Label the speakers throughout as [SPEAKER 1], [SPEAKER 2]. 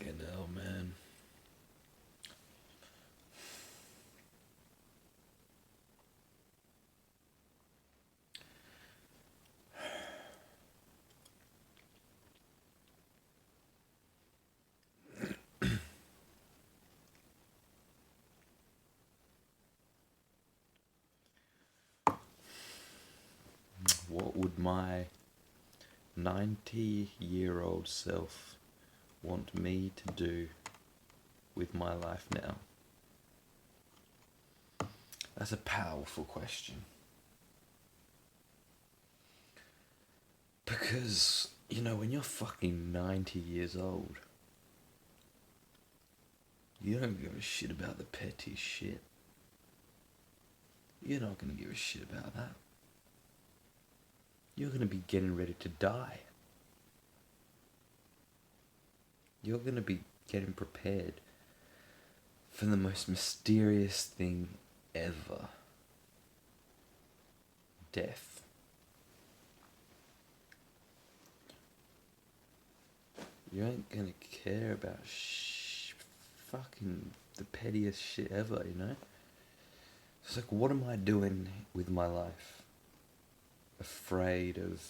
[SPEAKER 1] Fucking hell, man. What would my 90-year-old self want me to do with my life now? That's a powerful question. Because, when you're fucking 90 years old, you don't give a shit about the petty shit. You're not gonna give a shit about that. You're gonna be getting ready to die. You're gonna be getting prepared for the most mysterious thing ever. Death. You ain't gonna care about fucking the pettiest shit ever, It's like, what am I doing with my life? Afraid of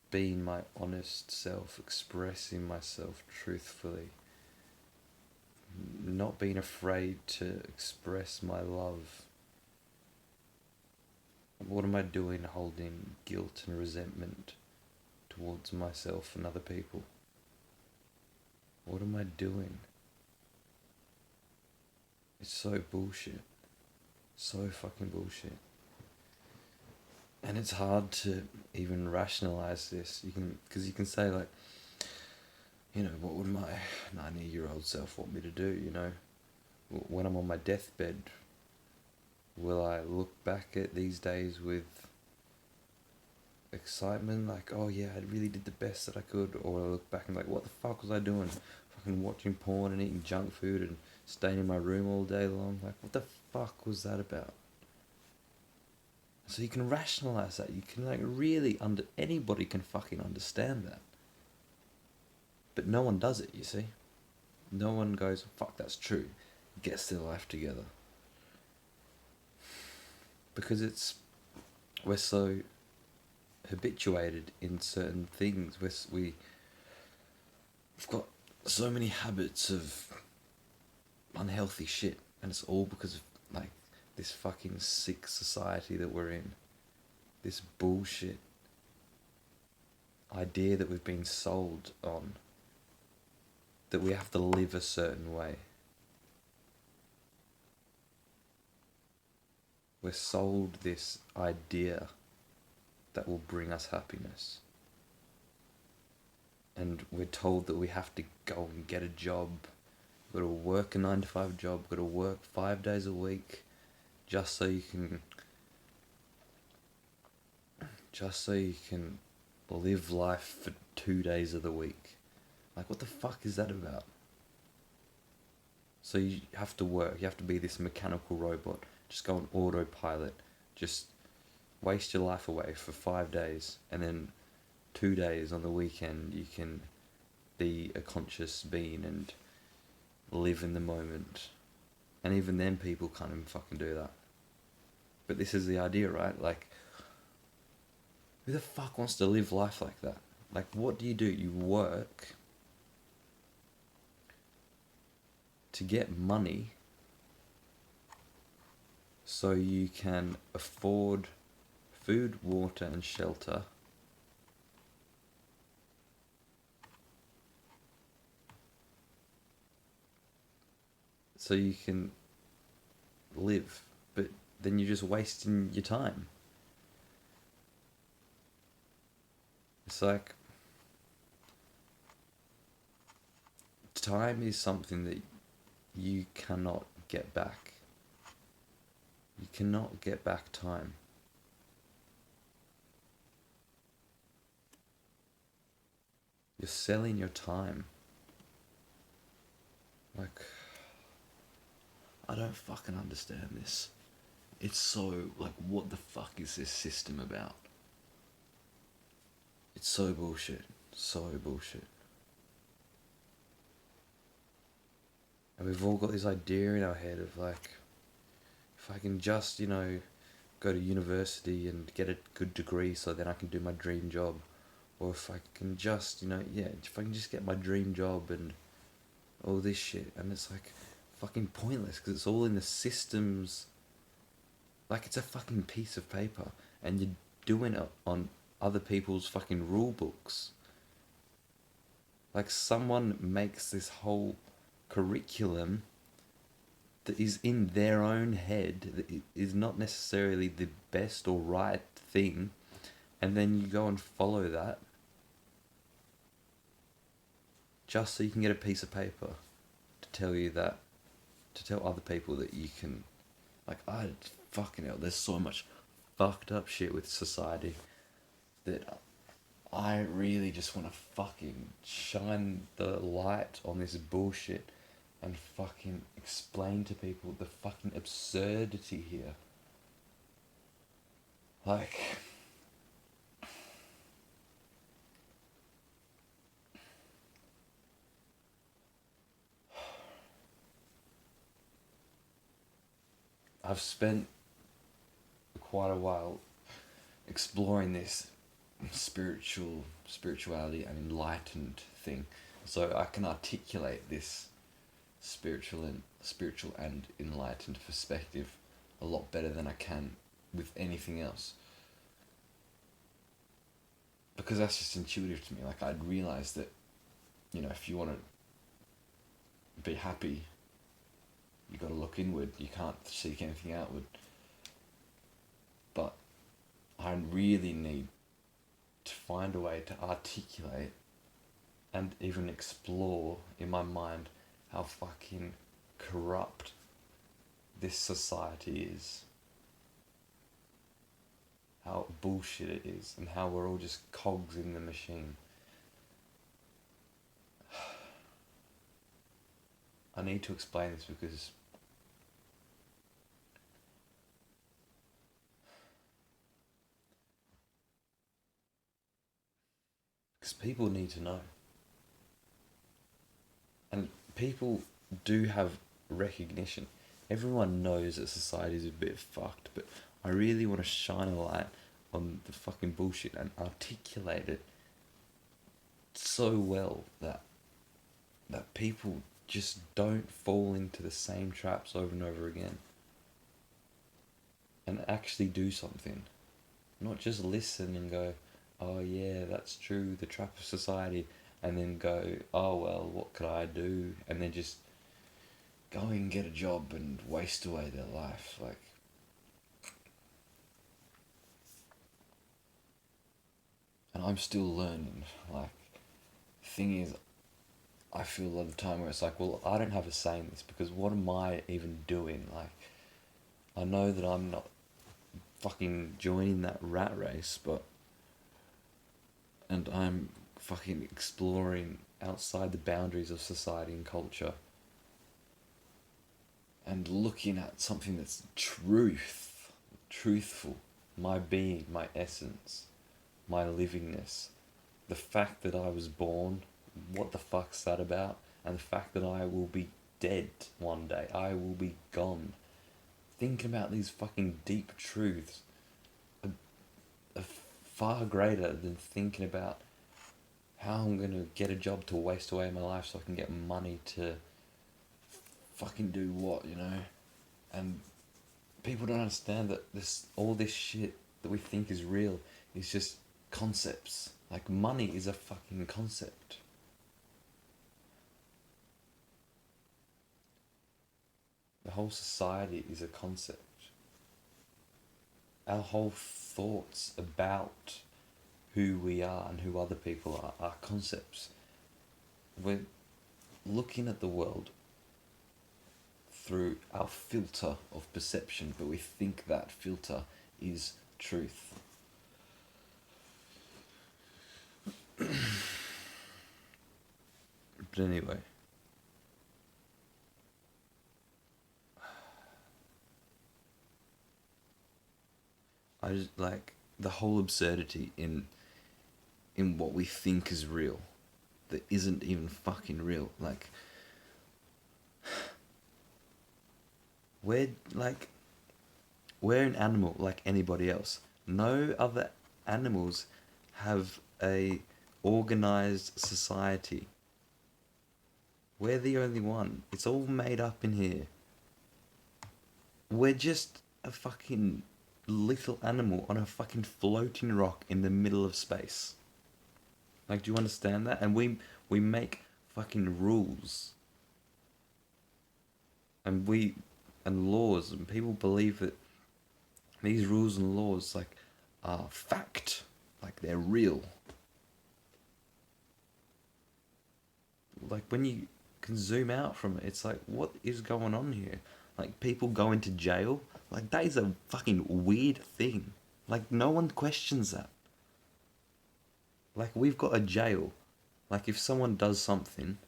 [SPEAKER 1] being my honest self, expressing myself truthfully, not being afraid to express my love. What am I doing holding guilt and resentment towards myself and other people? What am I doing? It's so bullshit. So fucking bullshit. And it's hard to even rationalize this. Because you can say, like, what would my 90-year-old self want me to do, When I'm on my deathbed, will I look back at these days with excitement, like, oh yeah, I really did the best that I could? Or will I look back and like, what the fuck was I doing? Fucking watching porn and eating junk food and staying in my room all day long? Like, what the fuck was that about? So you can rationalize that. You can, like, really anybody can fucking understand that. But no one does it, you see. No one goes, fuck, that's true. Gets their life together. Because we're so habituated in certain things. We've got so many habits of unhealthy shit, and it's all because of, like, this fucking sick society that we're in. This bullshit idea that we've been sold on, that we have to live a certain way. We're sold this idea that will bring us happiness. And we're told that we have to go and get a job, got to work a 9-to-5 job, got to work 5 days a week, just so you can live life for 2 days of the week. Like, what the fuck is that about? So you have to work, you have to be this mechanical robot, just go on autopilot, just waste your life away for 5 days, and then 2 days on the weekend you can be a conscious being and live in the moment. And even then people can't even fucking do that. But this is the idea, right? Like, who the fuck wants to live life like that? Like, what do? You work to get money so you can afford food, water and shelter, so you can live, but then you're just wasting your time. It's like, time is something that you cannot get back. You cannot get back time. You're selling your time. Like, I don't fucking understand this. It's so, like, what the fuck is this system about? It's so bullshit. So bullshit. And we've all got this idea in our head of like, if I can just, go to university and get a good degree so then I can do my dream job. Or if I can just, yeah, if I can just get my dream job and all this shit. And it's like fucking pointless because it's all in the systems. Like it's a fucking piece of paper and you're doing it on other people's fucking rule books. Like someone makes this whole curriculum that is in their own head that is not necessarily the best or right thing, and then you go and follow that just so you can get a piece of paper to tell you that, to tell other people that you can, like, I fucking hell, there's so much fucked up shit with society that I really just want to fucking shine the light on this bullshit and fucking explain to people the fucking absurdity here. Like, I've spent quite a while exploring this spirituality and enlightened thing, so I can articulate this spiritual and enlightened perspective a lot better than I can with anything else, because that's just intuitive to me. Like I'd realize that, if you want to be happy, you got to look inward. You can't seek anything outward. But I really need to find a way to articulate and even explore in my mind how fucking corrupt this society is, how bullshit it is, and how we're all just cogs in the machine. I need to explain this because people need to know. And people do have recognition. Everyone knows that society is a bit fucked, but I really want to shine a light on the fucking bullshit and articulate it so well that people just don't fall into the same traps over and over again and actually do something. Not just listen and go, oh yeah, that's true, the trap of society, and then go, oh well, what could I do? And then just go and get a job and waste away their life. Like, and I'm still learning. Like, thing is, I feel a lot of the time where it's like, well, I don't have a say in this because what am I even doing? Like, I know that I'm not fucking joining that rat race, but, and I'm fucking exploring outside the boundaries of society and culture and looking at something that's truthful, my being, my essence, my livingness, the fact that I was born, what the fuck's that about, and the fact that I will be dead one day, I will be gone. Thinking about these fucking deep truths are far greater than thinking about how I'm gonna get a job to waste away my life so I can get money to fucking do what, And people don't understand that all this shit that we think is real is just concepts. Like money is a fucking concept. The whole society is a concept. Our whole thoughts about who we are and who other people are concepts. We're looking at the world through our filter of perception, but we think that filter is truth. But anyway, I just like the whole absurdity in what we think is real that isn't even fucking real. Like We're like, we're an animal like anybody else. No other animals have a organized society. We're the only one. It's all made up in here. We're just a fucking little animal on a fucking floating rock in the middle of space. Like, do you understand that? And we make fucking rules and we and laws, and people believe that these rules and laws like are fact, like they're real. Like when you can zoom out from it, it's like, what is going on here? Like people go into jail. Like that is a fucking weird thing. Like no one questions that. Like we've got a jail. Like if someone does something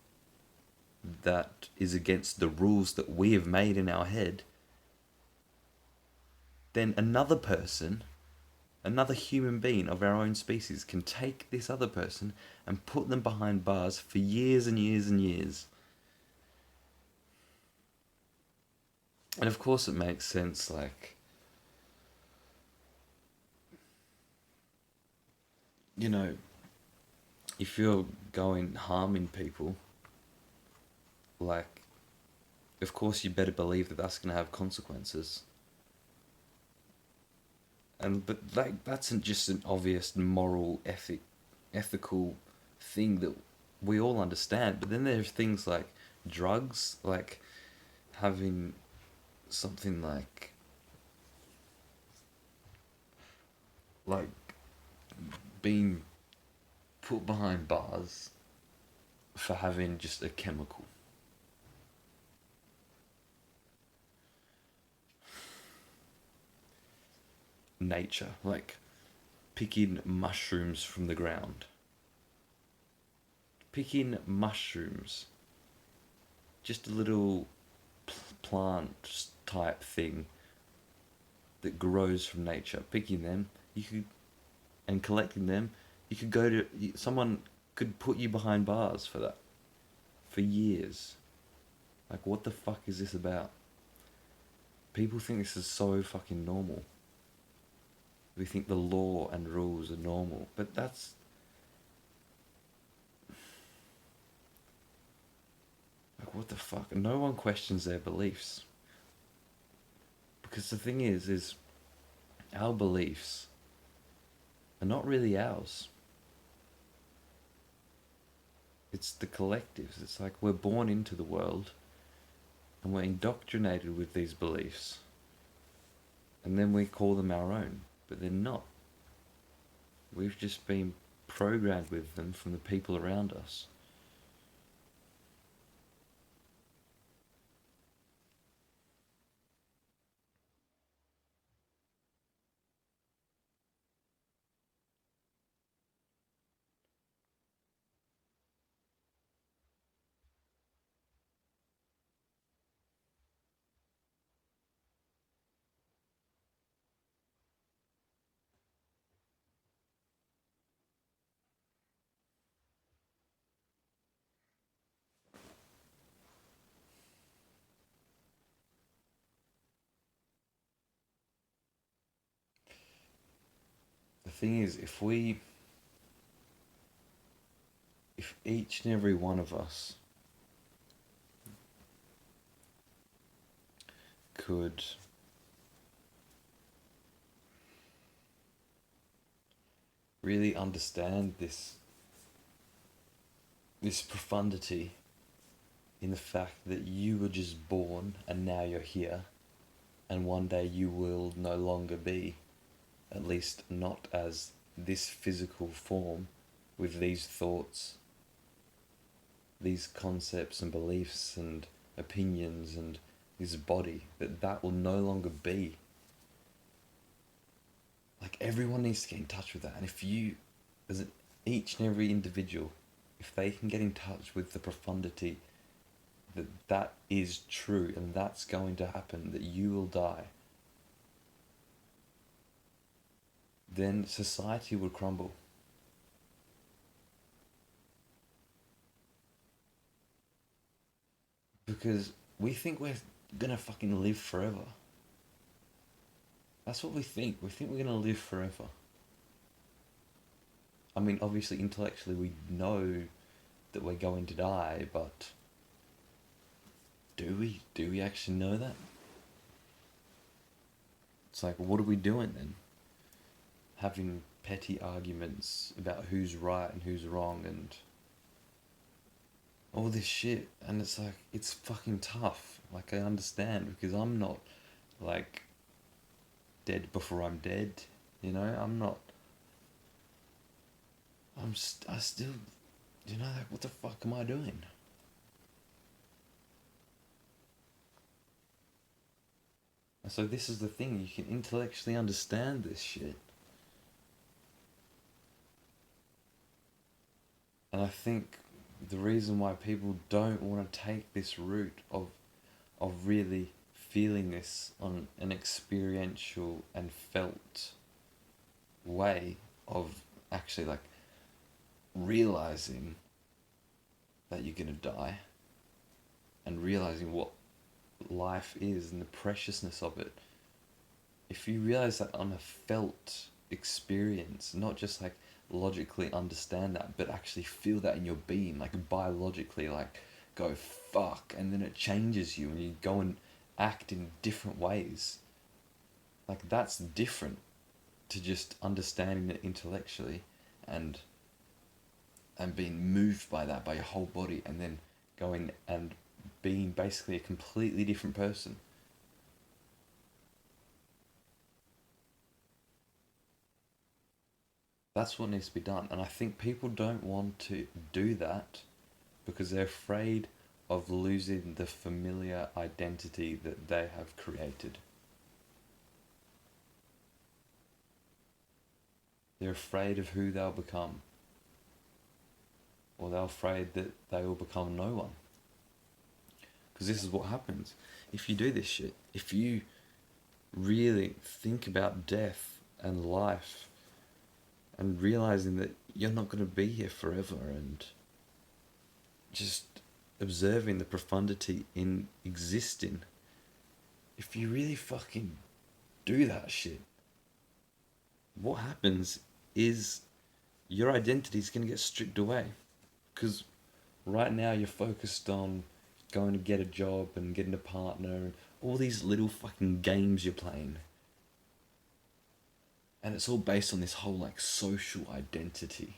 [SPEAKER 1] that is against the rules that we have made in our head, then another person, another human being of our own species, can take this other person and put them behind bars for years and years and years. And of course, it makes sense, like, you know, if you're going harming people, like, of course, you better believe that that's going to have consequences. And but like that's just an obvious moral ethical thing that we all understand. But then there's things like drugs, like having something like being put behind bars for having just a chemical. Nature, like picking mushrooms from the ground. Picking mushrooms, just a little plant type thing that grows from nature. Picking them, you could, and collecting them, you could go to, someone could put you behind bars for that for years. Like, what the fuck is this about? People think this is so fucking normal. We think the law and rules are normal, but that's like, what the fuck? No one questions their beliefs. Because the thing is our beliefs are not really ours. It's the collectives. It's like we're born into the world and we're indoctrinated with these beliefs. And then we call them our own, but they're not. We've just been programmed with them from the people around us. The thing is, if each and every one of us could really understand this profundity in the fact that you were just born and now you're here, and one day you will no longer be, at least not as this physical form with these thoughts, these concepts and beliefs and opinions and this body, that will no longer be. Like everyone needs to get in touch with that. And if you, each and every individual, if they can get in touch with the profundity that that is true and that's going to happen, that you will die, then society would crumble. Because we think we're gonna fucking live forever. That's what we think. We think we're gonna live forever. I mean, obviously, intellectually, we know that we're going to die, but do we? Do we actually know that? It's like, what are we doing then? Having petty arguments about who's right and who's wrong and all this shit. And it's like, it's fucking tough. Like, I understand because I'm not, like, dead before I'm dead. You know, I'm not. I still, you know, like, what the fuck am I doing? And so this is the thing, you can intellectually understand this shit. And I think the reason why people don't want to take this route of really feeling this on an experiential and felt way of actually like realizing that you're gonna die and realizing what life is and the preciousness of it. If you realize that on a felt experience, not just like logically understand that, but actually feel that in your being, like biologically, like go fuck, and then it changes you and you go and act in different ways. Like that's different to just understanding it intellectually and being moved by that by your whole body and then going and being basically a completely different person. That's what needs to be done. And I think people don't want to do that because they're afraid of losing the familiar identity that they have created. They're afraid of who they'll become, or they're afraid that they will become no one. Because this is what happens. If you do this shit, if you really think about death and life and realizing that you're not going to be here forever and just observing the profundity in existing, if you really fucking do that shit, what happens is your identity is going to get stripped away. Because right now you're focused on going to get a job and getting a partner and all these little fucking games you're playing. And it's all based on this whole like social identity.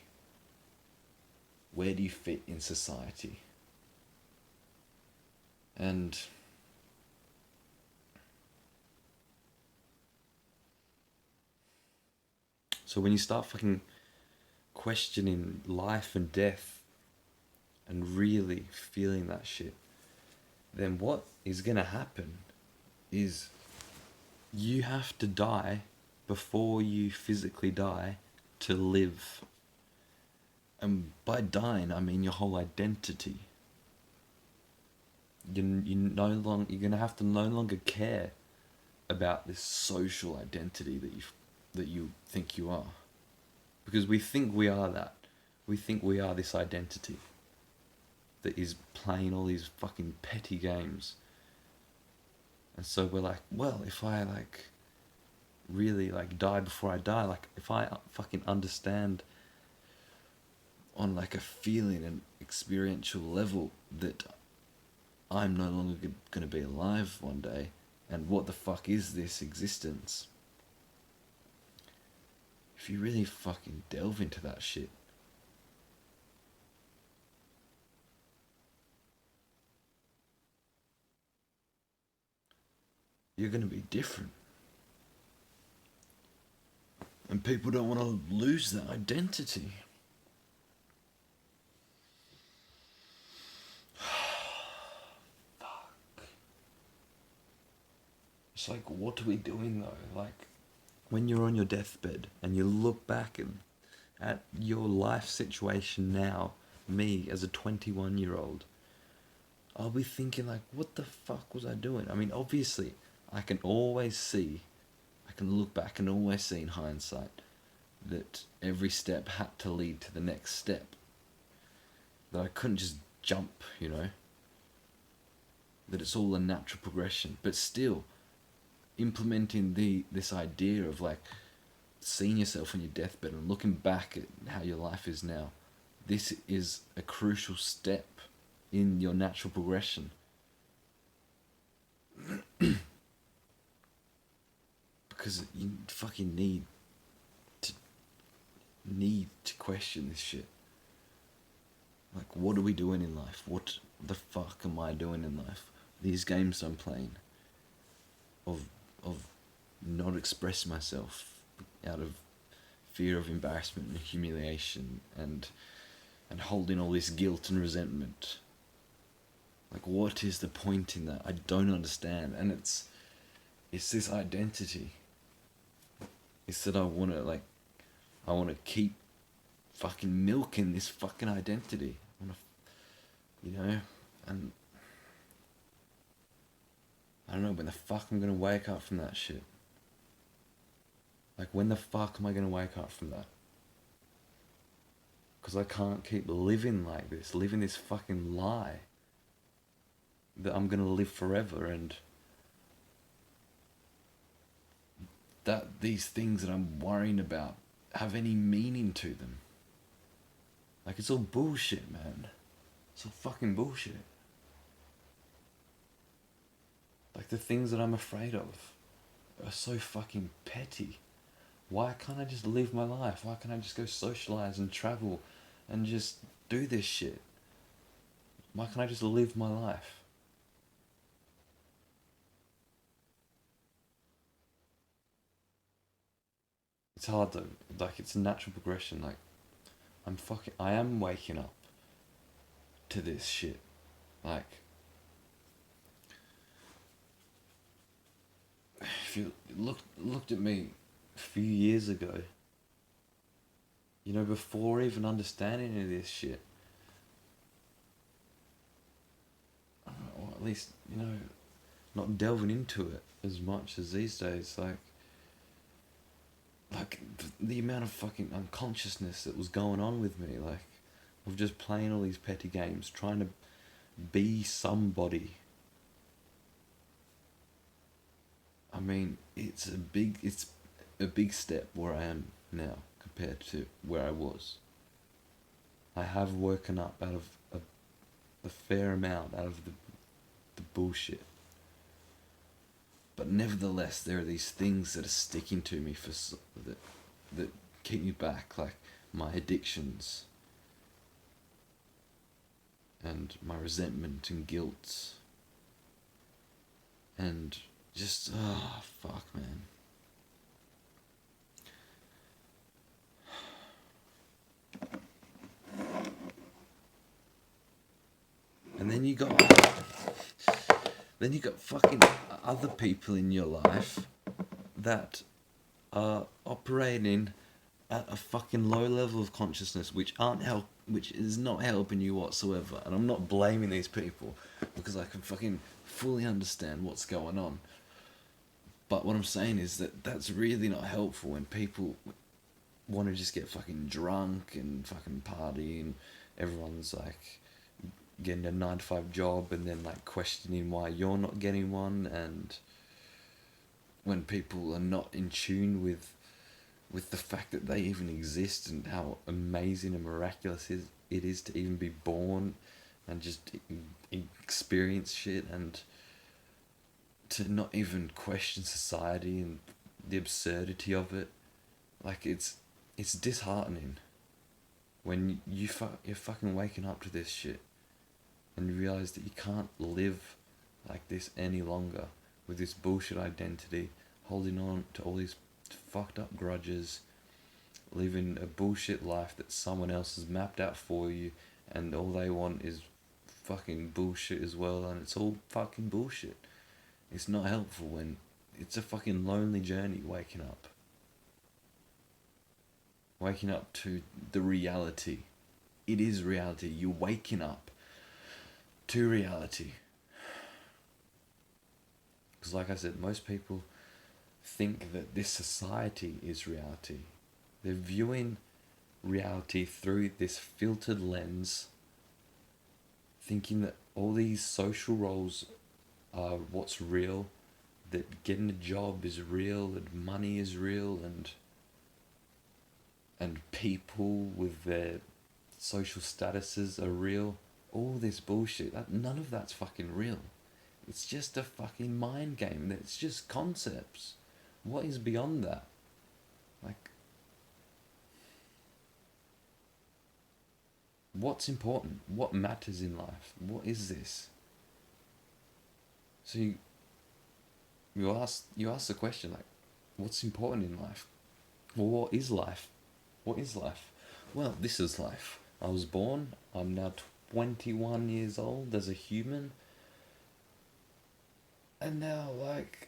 [SPEAKER 1] Where do you fit in society? And so when you start fucking questioning life and death and really feeling that shit, then what is gonna happen is you have to die before you physically die to live. And by dying, I mean your whole identity. You're gonna have to no longer care about this social identity that you think you are, because we think we are that. We think we are this identity that is playing all these fucking petty games. And so we're like, well, if I like really like die before I die, like if I fucking understand on like a feeling and experiential level that I'm no longer gonna be alive one day, and what the fuck is this existence? If you really fucking delve into that shit, you're gonna be different. And people don't want to lose that identity. It's like, what are we doing though? Like, when you're on your deathbed and you look back at your life situation now, me as a 21-year-old, I'll be thinking like, what the fuck was I doing? I mean, obviously, I can always see, I can look back and always see in hindsight that every step had to lead to the next step. That I couldn't just jump, you know? that it's all a natural progression, but still implementing this idea of like seeing yourself on your deathbed and looking back at how your life is now. This is a crucial step in your natural progression. Because you fucking to need to question this shit. Like, what are we doing in life? What the fuck am I doing in life? These games I'm playing of not expressing myself out of fear of embarrassment and humiliation and holding all this guilt and resentment. Like, what is the point in that? I don't understand. And it's this identity. It's that I want to keep fucking milking this fucking identity. And I don't know when the fuck I'm gonna wake up from that shit. Like, when the fuck am I gonna wake up from that? Because I can't keep living like this, living this fucking lie that I'm gonna live forever, and that these things that I'm worrying about have any meaning to them. Like, it's all bullshit, man. It's all fucking bullshit. Like, the things that I'm afraid of are so fucking petty. Why can't I just live my life? Why can't I just go socialise and travel and just do this shit? Why can't I just live my life? It's hard though. Like, it's a natural progression. Like, I am waking up to this shit. Like, if you looked at me a few years ago, before even understanding any of this shit, or at least, not delving into it as much as these days, like the amount of fucking unconsciousness that was going on with me, like, of just playing all these petty games, trying to be somebody. I mean, it's a big step where I am now compared to where I was. I have woken up out of a fair amount out of the bullshit. But nevertheless, there are these things that are sticking to me that keep me back, like my addictions and my resentment and guilt and just, fuck, man. And then you got fucking other people in your life that are operating at a fucking low level of consciousness, which is not helping you whatsoever. And I'm not blaming these people because I can fucking fully understand what's going on. But what I'm saying is that that's really not helpful when people want to just get fucking drunk and fucking party, and everyone's like getting a 9-to-5 job and then like questioning why you're not getting one, and when people are not in tune with the fact that they even exist and how amazing and miraculous it is to even be born and just experience shit, and to not even question society and the absurdity of it. Like, it's disheartening when you're fucking waking up to this shit and you realize that you can't live like this any longer with this bullshit identity, holding on to all these fucked up grudges, living a bullshit life that someone else has mapped out for you, and all they want is fucking bullshit as well, and it's all fucking bullshit. It's not helpful when it's a fucking lonely journey waking up. Waking up to the reality. It is reality. You're waking up to reality. Because like I said, most people think that this society is reality. They're viewing reality through this filtered lens, thinking that all these social roles what's real, that getting a job is real, and money is real, and people with their social statuses are real. All this bullshit, none of that's fucking real. It's just a fucking mind game. It's just concepts. What is beyond that? Like, what's important? What matters in life? What is this? So you ask the question, like, what's important in life? Well, what is life? What is life? Well, this is life. I was born. I'm now 21 years old as a human. And now, like,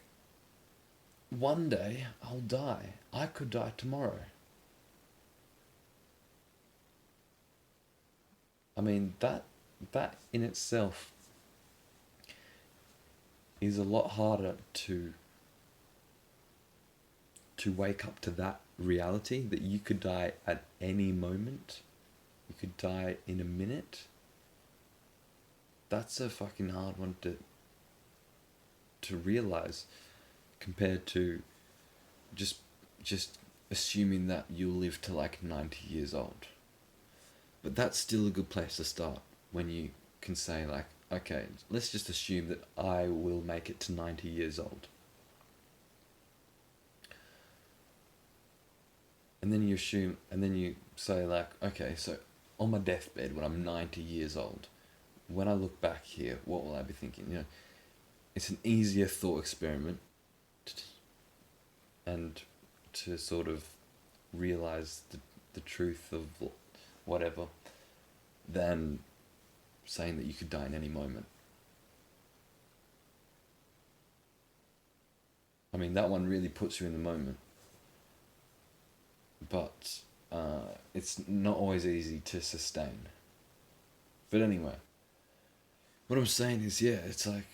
[SPEAKER 1] one day I'll die. I could die tomorrow. I mean, that in itself is a lot harder to wake up to that reality, that you could die at any moment. You could die in a minute. That's a fucking hard one to realize, compared to just just assuming that you'll live to like 90 years old. But that's still a good place to start, when you can say, like, okay, let's just assume that I will make it to 90 years old. And then you say, like, okay, so on my deathbed when I'm 90 years old, when I look back here, what will I be thinking? It's an easier thought experiment, and to sort of realize the truth of whatever, than saying that you could die in any moment. I mean, that one really puts you in the moment, but it's not always easy to sustain. But anyway, what I'm saying is, yeah, it's like,